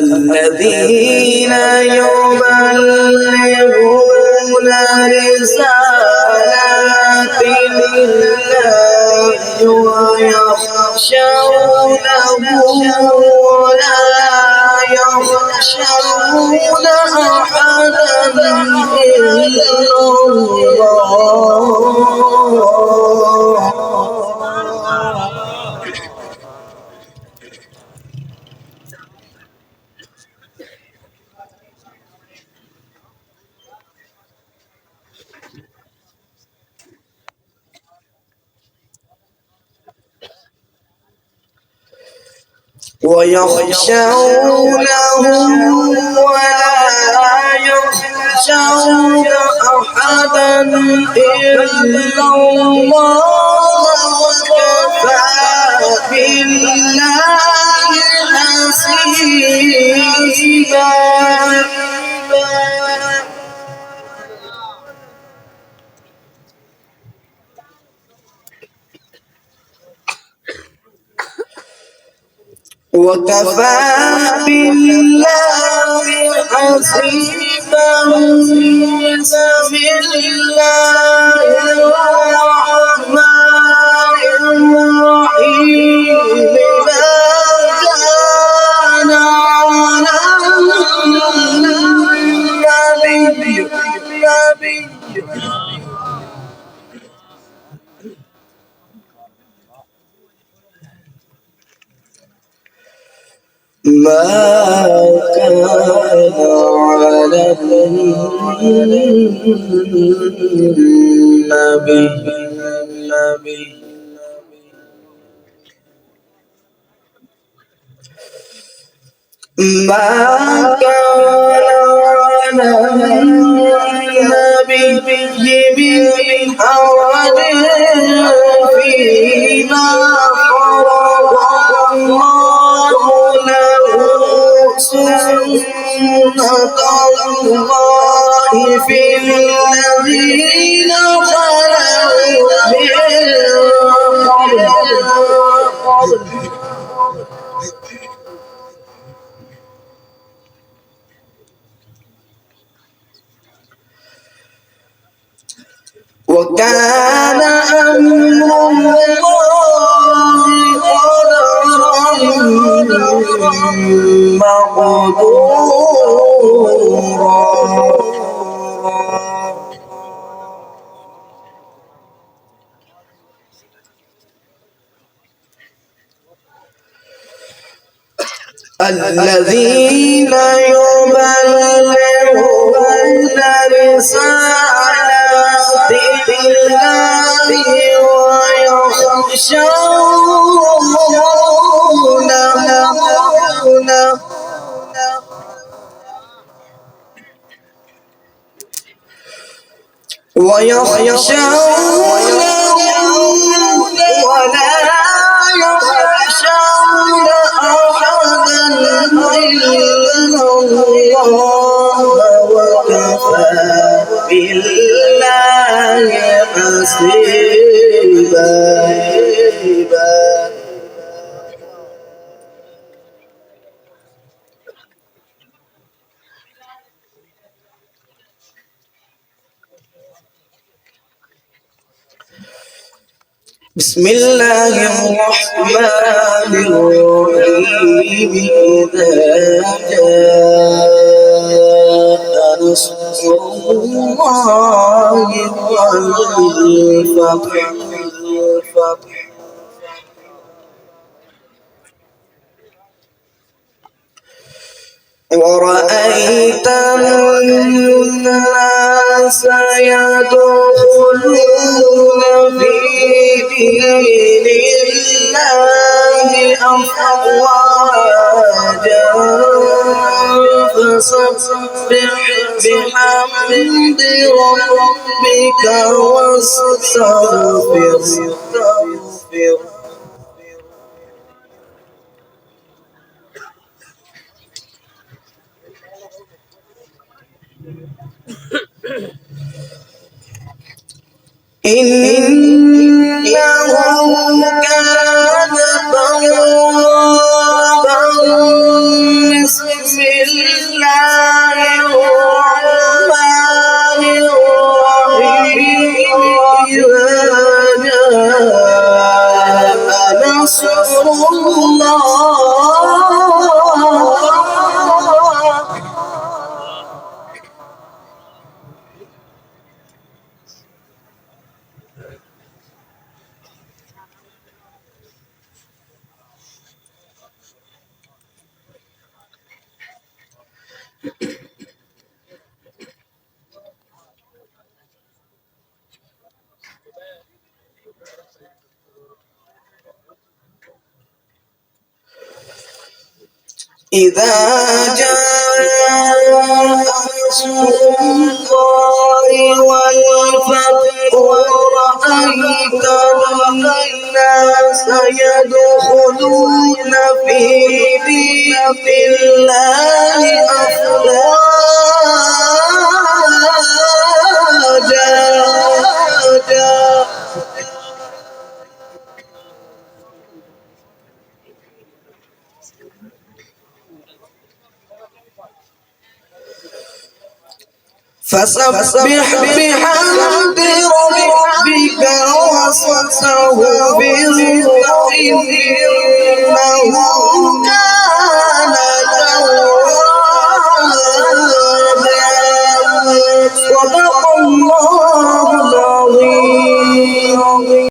الذين يبلغون رسالات الله ويخشونه ولا يخشون أحدا إلا الله. ويخشونه ولا يخشون أحدا إلا الله وكفى بالله حسيبا. وكفى بالله حسيبا. بسم الله الرحمن الرحيم. ما كان على النبي ما كان على النبي ما كان على النبي من حرج فيما فرض الله له. سنة الله في الذين خلوا من قبل. وكان أمر الله قدرا مقدورا. الذين يبلغون رسالات الله ويخشونه ولا يخشون أحدا إلا الله وكفى بالله حسيبا. بسم الله الرحمن الرحيم. إذا جاء نصر الله والفتح ورأيت الناس يدخلون في دين الله أفواجا فسبح بحمد ربك واستغفره. إنه كان توابا. بسم بسم الله الرحمن الرحيم إذا جاء نصر الله إذا جاء نصر الله والفتح ورأيت الناس يدخلون في دين الله أفواجا فسبح بحمد ربك واستغفره إنه